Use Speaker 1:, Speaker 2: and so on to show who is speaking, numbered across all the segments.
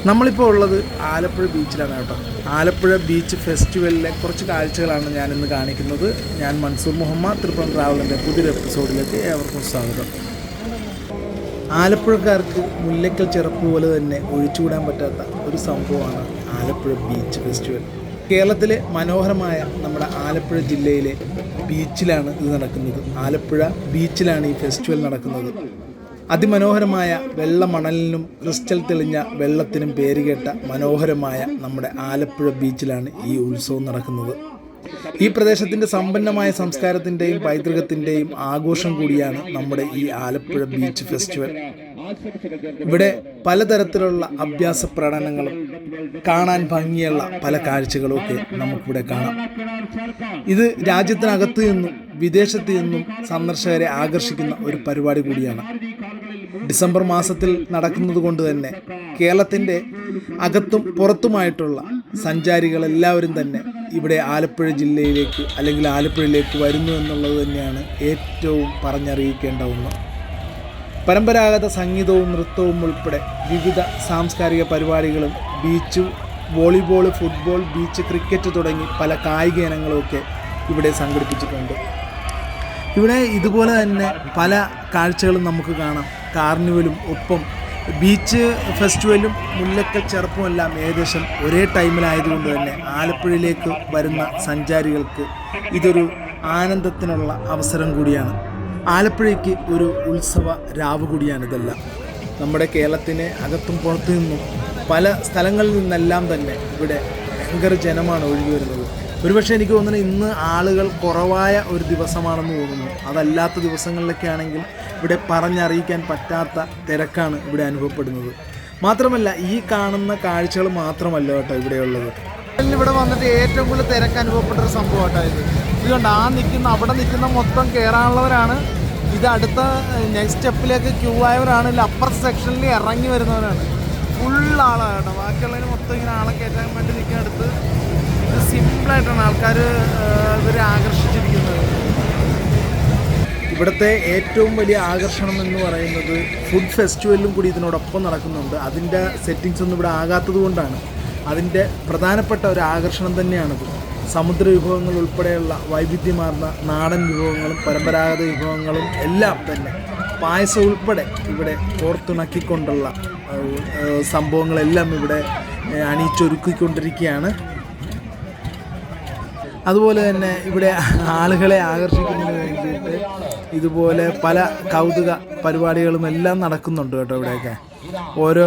Speaker 1: നമ്മളിപ്പോൾ ഉള്ളത് ആലപ്പുഴ ബീച്ചിലാണ് കേട്ടോ. ആലപ്പുഴ ബീച്ച് ഫെസ്റ്റിവലിലെ കുറച്ച് കാഴ്ചകളാണ് ഞാനിന്ന് കാണിക്കുന്നത്. ഞാൻ മൻസൂർ മുഹമ്മദ്, ത്രിപുരം ട്രാവലിൻ്റെ പുതിയൊരു എപ്പിസോഡിലേക്ക് ഏവർക്കും സ്വാഗതം. ആലപ്പുഴക്കാർക്ക് മുല്ലക്കൽ ചിറപ്പ് പോലെ തന്നെ ഒഴിച്ചുകൂടാൻ പറ്റാത്ത ഒരു സംഭവമാണ് ആലപ്പുഴ ബീച്ച് ഫെസ്റ്റിവൽ. കേരളത്തിലെ മനോഹരമായ നമ്മുടെ ആലപ്പുഴ ജില്ലയിലെ ബീച്ചിലാണ് ഇത് നടക്കുന്നത്. ആലപ്പുഴ ബീച്ചിലാണ് ഈ ഫെസ്റ്റിവൽ നടക്കുന്നത്. അതിമനോഹരമായ വെള്ള മണലിനും ക്രിസ്റ്റൽ തെളിഞ്ഞ വെള്ളത്തിനും പേരുകേട്ട മനോഹരമായ നമ്മുടെ ആലപ്പുഴ ബീച്ചിലാണ് ഈ ഉത്സവം നടക്കുന്നത്. ഈ പ്രദേശത്തിൻ്റെ സമ്പന്നമായ സംസ്കാരത്തിൻ്റെയും പൈതൃകത്തിൻ്റെയും ആഘോഷം കൂടിയാണ് നമ്മുടെ ഈ ആലപ്പുഴ ബീച്ച് ഫെസ്റ്റിവൽ. ഇവിടെ പലതരത്തിലുള്ള അഭ്യാസ പ്രകടനങ്ങളും കാണാൻ ഭംഗിയുള്ള പല കാഴ്ചകളുമൊക്കെ നമുക്കിവിടെ കാണാം. ഇത് രാജ്യത്തിനകത്തു നിന്നും വിദേശത്തു നിന്നും സന്ദർശകരെ ആകർഷിക്കുന്ന ഒരു പരിപാടി കൂടിയാണ്. ഡിസംബർ മാസത്തിൽ നടക്കുന്നത് കൊണ്ട് തന്നെ കേരളത്തിൻ്റെ അകത്തും പുറത്തുമായിട്ടുള്ള സഞ്ചാരികളെല്ലാവരും തന്നെ ഇവിടെ ആലപ്പുഴ ജില്ലയിലേക്ക് അല്ലെങ്കിൽ ആലപ്പുഴയിലേക്ക് വരുന്നു എന്നുള്ളത് തന്നെയാണ് ഏറ്റവും പറഞ്ഞറിയിക്കേണ്ട ഒന്ന്. പരമ്പരാഗത സംഗീതവും നൃത്തവും ഉൾപ്പെടെ വിവിധ സാംസ്കാരിക പരിപാടികളും beach volleyball, football, beach cricket തുടങ്ങി പല കായിക ഇനങ്ങളുമൊക്കെ ഇവിടെ സംഘടിപ്പിച്ചിട്ടുണ്ട്. ഇവിടെ ഇതുപോലെ തന്നെ പല കാഴ്ചകളും നമുക്ക് കാണാം. കാർണിവലും ഒപ്പം ബീച്ച് ഫെസ്റ്റിവലും മുല്ലക്കൽ ചെറുപ്പുമെല്ലാം ഏകദേശം ഒരേ ടൈമിലായതുകൊണ്ട് തന്നെ ആലപ്പുഴയിലേക്ക് വരുന്ന സഞ്ചാരികൾക്ക് ഇതൊരു ആനന്ദത്തിനുള്ള അവസരം കൂടിയാണ്. ആലപ്പുഴയ്ക്ക് ഒരു ഉത്സവ രാവ് കൂടിയാണിതെല്ലാം. നമ്മുടെ കേരളത്തിന് അകത്തും പുറത്തു നിന്നും പല സ്ഥലങ്ങളിൽ നിന്നെല്ലാം തന്നെ ഇവിടെ ഭയങ്കര ജനമാണ് ഒഴുകി വരുന്നത്. ഒരുപക്ഷെ എനിക്ക് തോന്നുന്നു ഇന്ന് ആളുകൾ കുറവായ ഒരു ദിവസമാണെന്ന് തോന്നുന്നു. അതല്ലാത്ത ദിവസങ്ങളിലൊക്കെ ആണെങ്കിൽ ഇവിടെ പറഞ്ഞറിയിക്കാൻ പറ്റാത്ത തിരക്കാണ് ഇവിടെ അനുഭവപ്പെടുന്നത്. മാത്രമല്ല ഈ കാണുന്ന കാഴ്ചകൾ മാത്രമല്ല കേട്ടോ ഇവിടെയുള്ളത്. ഇവിടെ വന്നിട്ട് ഏറ്റവും കൂടുതൽ തിരക്ക് അനുഭവപ്പെട്ടൊരു സംഭവം കേട്ടോ ഇത്. ഇതുകൊണ്ട് അവിടെ നിൽക്കുന്ന മൊത്തം കയറാനുള്ളവരാണ്. ഇത് അടുത്ത നെക്സ്റ്റ് സ്റ്റെപ്പിലേക്ക് ക്യൂ ആയവരാണ്. ഇല്ല അപ്പുറത്തെ സെക്ഷനിൽ ഇറങ്ങി വരുന്നവരാണ്. ഫുൾ ആളാണ് കേട്ടോ. ബാക്കിയുള്ളതിന് മൊത്തം ഇങ്ങനെ ആളെ കയറ്റാൻ വേണ്ടി നിൽക്കുന്ന അടുത്ത് ഇത് സിമ്പിളായിട്ടാണ് ആൾക്കാർ ഇവരെ ആകർഷിച്ചിരിക്കുന്നത്. ഇവിടുത്തെ ഏറ്റവും വലിയ ആകർഷണം എന്ന് പറയുന്നത് ഫുഡ് ഫെസ്റ്റിവലും കൂടി ഇതിനോടൊപ്പം നടക്കുന്നുണ്ട്. അതിൻ്റെ സെറ്റിങ്സ് ഒന്നും ഇവിടെ ആകാത്തത് കൊണ്ടാണ്. അതിൻ്റെ പ്രധാനപ്പെട്ട ഒരു ആകർഷണം തന്നെയാണിത്. സമുദ്ര വിഭവങ്ങൾ ഉൾപ്പെടെയുള്ള വൈവിധ്യമാർന്ന നാടൻ വിഭവങ്ങളും പരമ്പരാഗത വിഭവങ്ങളും എല്ലാം തന്നെ പായസം ഉൾപ്പെടെ ഇവിടെ കോർത്തിണക്കിക്കൊണ്ടുള്ള സംഭവങ്ങളെല്ലാം ഇവിടെ അണിയിച്ചൊരുക്കിക്കൊണ്ടിരിക്കുകയാണ്. അതുപോലെ തന്നെ ഇവിടെ ആളുകളെ ആകർഷിക്കുന്നതിന് വേണ്ടിയിട്ട് ഇതുപോലെ പല കൗതുക പരിപാടികളും എല്ലാം നടക്കുന്നുണ്ട് കേട്ടോ. ഇവിടെയൊക്കെ ഓരോ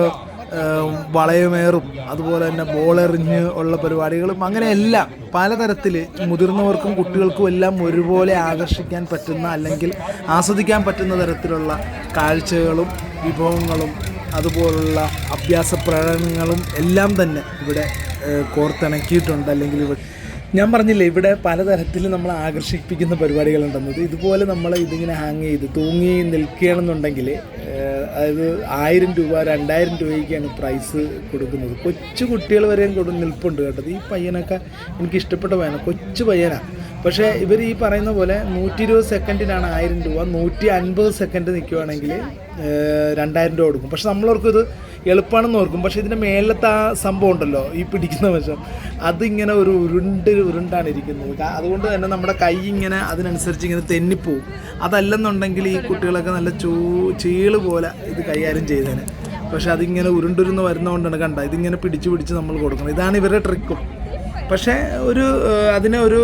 Speaker 1: വളയമേറും അതുപോലെ തന്നെ ബോളെറിഞ്ഞ് ഉള്ള പരിപാടികളും അങ്ങനെയെല്ലാം പലതരത്തിൽ മുതിർന്നവർക്കും കുട്ടികൾക്കും എല്ലാം ഒരുപോലെ ആകർഷിക്കാൻ പറ്റുന്ന അല്ലെങ്കിൽ ആസ്വദിക്കാൻ പറ്റുന്ന തരത്തിലുള്ള കാഴ്ചകളും വിഭവങ്ങളും അതുപോലുള്ള അഭ്യാസ പ്രകടനങ്ങളും എല്ലാം തന്നെ ഇവിടെ കോർത്തിണക്കിയിട്ടുണ്ട്. അല്ലെങ്കിൽ ഇവിടെ ഞാൻ പറഞ്ഞില്ലേ ഇവിടെ പലതരത്തിൽ നമ്മൾ ആകർഷിപ്പിക്കുന്ന പരിപാടികളുണ്ടെന്നത്. ഇതുപോലെ നമ്മൾ ഇതിങ്ങനെ ഹാങ് ചെയ്ത് തൂങ്ങി നിൽക്കുകയാണെന്നുണ്ടെങ്കിൽ അതായത് 1000 രൂപ 2000 രൂപയ്ക്കാണ് പ്രൈസ് കൊടുക്കുന്നത്. കൊച്ചു കുട്ടികൾ വരെയും നിൽപ്പുണ്ട് കേട്ടത്. ഈ പയ്യനൊക്കെ എനിക്ക് ഇഷ്ടപ്പെട്ട പയ്യനാണ്, കൊച്ചു പയ്യനാണ്. പക്ഷേ ഇവർ ഈ പറയുന്ന പോലെ 120 സെക്കൻഡിനാണ് 1000 രൂപ. 150 സെക്കൻഡ് നിൽക്കുകയാണെങ്കിൽ 2000 രൂപ കൊടുക്കും. പക്ഷെ നമ്മളോർക്കും ഇത് എളുപ്പമാണെന്ന് ഓർക്കും. പക്ഷേ ഇതിൻ്റെ മേലത്തെ ആ സംഭവം ഉണ്ടല്ലോ, ഈ പിടിക്കുന്ന വശം, അതിങ്ങനെ ഒരു ഉരുണ്ടാണ് ഇരിക്കുന്നത്. അതുകൊണ്ട് തന്നെ നമ്മുടെ കൈ ഇങ്ങനെ അതിനനുസരിച്ച് ഇങ്ങനെ തെന്നിപ്പോവും. അതല്ലെന്നുണ്ടെങ്കിൽ ഈ കുട്ടികളൊക്കെ നല്ല ചീള് പോലെ ഇത് കൈകാര്യം ചെയ്തേനെ. പക്ഷെ അതിങ്ങനെ ഉരുണ്ടുരുന്ന് വരുന്നതുകൊണ്ടാണ് കണ്ട ഇതിങ്ങനെ പിടിച്ച് നമ്മൾ കൊടുക്കണം. ഇതാണ് ഇവരുടെ ട്രിക്കും. പക്ഷേ അതിനെ ഒരു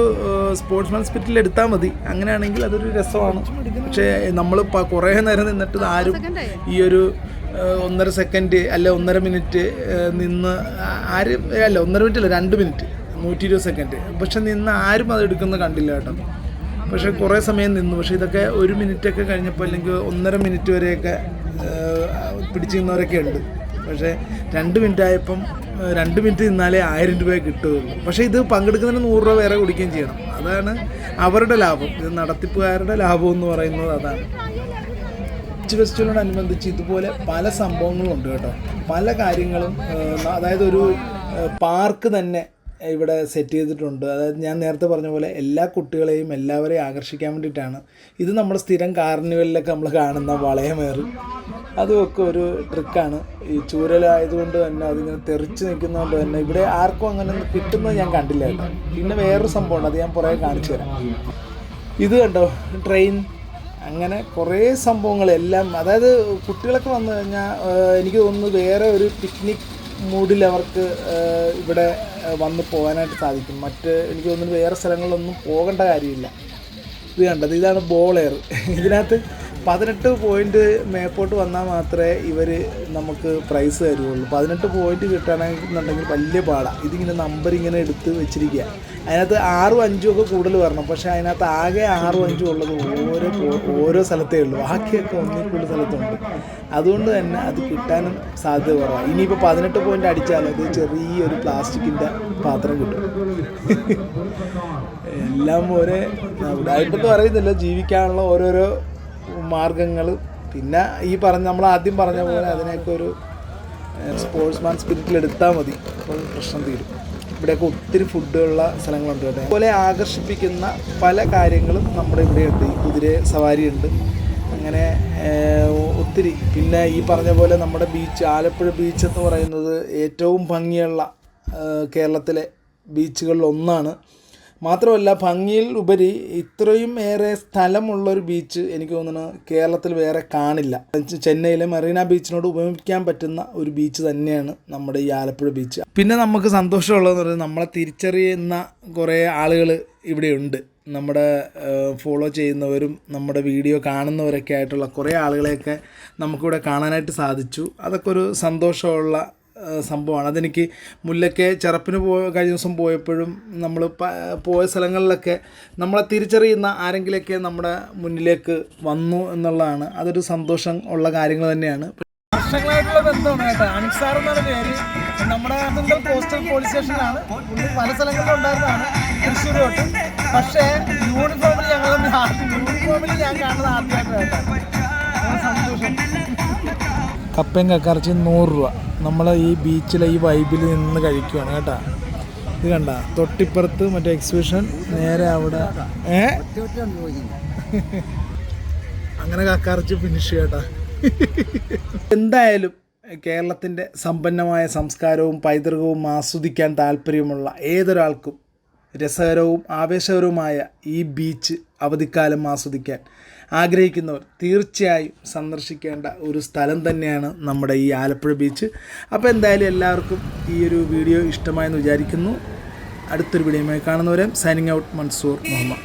Speaker 1: സ്പോർട്സ്മാൻ സ്പിരിറ്റിൽ എടുത്താൽ മതി. അങ്ങനെയാണെങ്കിൽ അതൊരു രസമാണ്. പക്ഷേ നമ്മൾ കുറേ നേരം നിന്നിട്ട് ആരും ഈ ഒരു 1.5 സെക്കൻഡ് അല്ല 1.5 മിനിറ്റ് നിന്ന് ആരും അല്ല 1.5 മിനിറ്റ് അല്ല 2 മിനിറ്റ് 120 സെക്കൻഡ് പക്ഷെ നിന്ന് ആരും അത് എടുക്കുന്നത് കണ്ടില്ല കേട്ടോ. പക്ഷേ കുറേ സമയം നിന്നു. പക്ഷേ ഇതൊക്കെ 1 മിനിറ്റൊക്കെ കഴിഞ്ഞപ്പോൾ അല്ലെങ്കിൽ 1.5 മിനിറ്റ് വരെയൊക്കെ പിടിച്ചു നിന്നവരൊക്കെ ഉണ്ട്. പക്ഷേ 2 മിനിറ്റ് ആയപ്പം 2 മിനിറ്റ് നിന്നാലേ 1000 രൂപയെ കിട്ടുകയുള്ളൂ. പക്ഷേ ഇത് പങ്കെടുക്കുന്നതിന് 100 രൂപ വേറെ കൊടുക്കുകയും ചെയ്യണം. അതാണ് അവരുടെ ലാഭം. ഇത് നടത്തിപ്പുകാരുടെ ലാഭം എന്ന് പറയുന്നത് അതാണ്. ബീച്ച് ഫെസ്റ്റിവലിനോടനുബന്ധിച്ച് ഇതുപോലെ പല സംഭവങ്ങളുണ്ട് കേട്ടോ. പല കാര്യങ്ങളും, അതായത് ഒരു പാർക്ക് തന്നെ ഇവിടെ സെറ്റ് ചെയ്തിട്ടുണ്ട്. അതായത് ഞാൻ നേരത്തെ പറഞ്ഞ പോലെ എല്ലാ കുട്ടികളെയും എല്ലാവരെയും ആകർഷിക്കാൻ വേണ്ടിയിട്ടാണ്. ഇത് നമ്മുടെ സ്ഥിരം കാർണിവലിലൊക്കെ നമ്മൾ കാണുന്ന വളയമേറ് അതുമൊക്കെ ഒരു ട്രിക്കാണ്. ഈ ചൂരലായതുകൊണ്ട് തന്നെ അതിങ്ങനെ തെറിച്ച് നിൽക്കുന്നതുകൊണ്ട് തന്നെ ഇവിടെ ആർക്കും അങ്ങനെ കിട്ടുന്നത് ഞാൻ കണ്ടില്ല കേട്ടോ. പിന്നെ വേറൊരു സംഭവമുണ്ട്, അത് ഞാൻ പുറകെ കാണിച്ചു തരാം. ഇത് കണ്ടോ, ട്രെയിൻ, അങ്ങനെ കുറേ സംഭവങ്ങളെല്ലാം. അതായത് കുട്ടികളൊക്കെ വന്നു കഴിഞ്ഞാൽ എനിക്ക് തോന്നുന്നു വേറെ ഒരു പിക്നിക് മൂഡിൽ അവർക്ക് ഇവിടെ വന്ന് പോകാനായിട്ട് സാധിക്കും. എനിക്ക് തോന്നുന്നു വേറെ സ്ഥലങ്ങളിലൊന്നും പോകേണ്ട കാര്യമില്ല. ഇത് കണ്ടത്, ഇതാണ് ബോൾ എയർ. ഇതിനകത്ത് 18 പോയിൻ്റ് മേപ്പോട്ട് വന്നാൽ മാത്രമേ ഇവർ നമുക്ക് പ്രൈസ് തരുള്ളൂ. 18 പോയിൻ്റ് കിട്ടണമെന്നുണ്ടെങ്കിൽ വലിയ പാടാണ്. ഇതിങ്ങനെ നമ്പർ ഇങ്ങനെ എടുത്ത് വെച്ചിരിക്കുക. അതിനകത്ത് 6ഉം 5ഉം ഒക്കെ കൂടുതൽ വരണം. പക്ഷേ അതിനകത്ത് ആകെ 6ഉം 5ഉം ഉള്ളത് ഓരോ സ്ഥലത്തേ ഉള്ളൂ. ബാക്കിയൊക്കെ ഒന്നിൽ കൂടുതൽ സ്ഥലത്തുണ്ട്. അതുകൊണ്ട് തന്നെ അത് കിട്ടാനും സാധ്യത കുറവാണ്. ഇനിയിപ്പോൾ 18 പോയിൻ്റ് അടിച്ചാൽ അത് ചെറിയൊരു പ്ലാസ്റ്റിക്കിൻ്റെ പാത്രം കിട്ടും. എല്ലാം ഉടായ്പെന്ന് പറയുന്നില്ല, ജീവിക്കാനുള്ള ഓരോരോ മാർഗങ്ങൾ. പിന്നെ നമ്മൾ ആദ്യം പറഞ്ഞ പോലെ അതിനെയൊക്കെ ഒരു സ്പോർട്സ്മാൻ സ്പിരിറ്റിലെടുത്താൽ മതി, അപ്പോൾ പ്രശ്നം തീരും. ഇവിടെയൊക്കെ ഒത്തിരി ഫുഡുള്ള സ്ഥലങ്ങളുണ്ട് കേട്ടോ. അതുപോലെ ആകർഷിപ്പിക്കുന്ന പല കാര്യങ്ങളും നമ്മുടെ ഇവിടെയുണ്ട്. ഈ കുതിര സവാരിയുണ്ട്, അങ്ങനെ ഒത്തിരി. പിന്നെ ഈ പറഞ്ഞ പോലെ നമ്മുടെ ബീച്ച്, ആലപ്പുഴ ബീച്ച് എന്ന് പറയുന്നത് ഏറ്റവും ഭംഗിയുള്ള കേരളത്തിലെ ബീച്ചുകളിൽ ഒന്നാണ്. മാത്രമല്ല, ഭംഗിയിൽ ഉപരി ഇത്രയും ഏറെ സ്ഥലമുള്ളൊരു ബീച്ച് എനിക്ക് തോന്നുന്നു കേരളത്തിൽ വേറെ കാണില്ല. ചെന്നൈയിലെ മെറീന ബീച്ചിനോട് ഉപമിക്കാൻ പറ്റുന്ന ഒരു ബീച്ച് തന്നെയാണ് നമ്മുടെ ഈ ആലപ്പുഴ ബീച്ച്. പിന്നെ നമുക്ക് സന്തോഷമുള്ളതെന്ന് പറയുന്നത് നമ്മളെ തിരിച്ചറിയുന്ന കുറേ ആളുകൾ ഇവിടെയുണ്ട്. നമ്മുടെ ഫോളോ ചെയ്യുന്നവരും നമ്മുടെ വീഡിയോ കാണുന്നവരൊക്കെ ആയിട്ടുള്ള കുറേ ആളുകളെയൊക്കെ നമുക്കിവിടെ കാണാനായിട്ട് സാധിച്ചു. അതൊക്കെ ഒരു സന്തോഷമുള്ള സംഭവമാണ്. അതെനിക്ക് മുല്ലയ്ക്ക് ചെറുപ്പിന് കഴിഞ്ഞ ദിവസം പോയപ്പോഴും നമ്മൾ പോയ സ്ഥലങ്ങളിലൊക്കെ നമ്മളെ തിരിച്ചറിയുന്ന ആരെങ്കിലുമൊക്കെ നമ്മുടെ മുന്നിലേക്ക് വന്നു എന്നുള്ളതാണ്. അതൊരു സന്തോഷം ഉള്ള കാര്യങ്ങൾ തന്നെയാണ്. വർഷങ്ങളായിട്ടുള്ള ബന്ധമാണ് കേട്ടോ. അനിക് സാർ എന്നാണ് പേര്. നമ്മുടെ കോസ്റ്റൽ പോലീസ് സ്റ്റേഷനിലാണ്. പുള്ളി പല സ്ഥലങ്ങളിലും ഉണ്ടായിരുന്നതാണ്, തൃശ്ശൂർ തൊട്ട്. പക്ഷേ യൂണിഫോമിൽ ഞാൻ കാണുന്നത് ആദ്യമായിട്ടാണ്. സന്തോഷം. കപ്പയും കക്കറച്ചി 100 രൂപ. നമ്മൾ ഈ ബീച്ചിലെ ഈ വൈബിൽ നിന്ന് കഴിക്കുവാണ് കേട്ടോ. ഇത് കണ്ട, തൊട്ടിപ്പുറത്ത് മറ്റേ എക്സിബിഷൻ, നേരെ അവിടെ അങ്ങനെ കക്കറച്ചി ഫിനിഷ് കേട്ടോ. എന്തായാലും കേരളത്തിൻ്റെ സമ്പന്നമായ സംസ്കാരവും പൈതൃകവും ആസ്വദിക്കാൻ താല്പര്യമുള്ള ഏതൊരാൾക്കും രസകരവും ആവേശകരവുമായ ഈ ബീച്ച് അവധിക്കാലം ആസ്വദിക്കാൻ ആഗ്രഹിക്കുന്നവർ തീർച്ചയായും സന്ദർശിക്കേണ്ട ഒരു സ്ഥലം തന്നെയാണ് നമ്മുടെ ഈ ആലപ്പുഴ ബീച്ച്. അപ്പോൾ എന്തായാലും എല്ലാവർക്കും ഈ ഒരു വീഡിയോ ഇഷ്ടമായെന്ന് വിചാരിക്കുന്നു. അടുത്തൊരു വീഡിയോയുമായി കാണുന്നവരെ സൈനിങ് ഔട്ട്, മൻസൂർ മുഹമ്മദ്.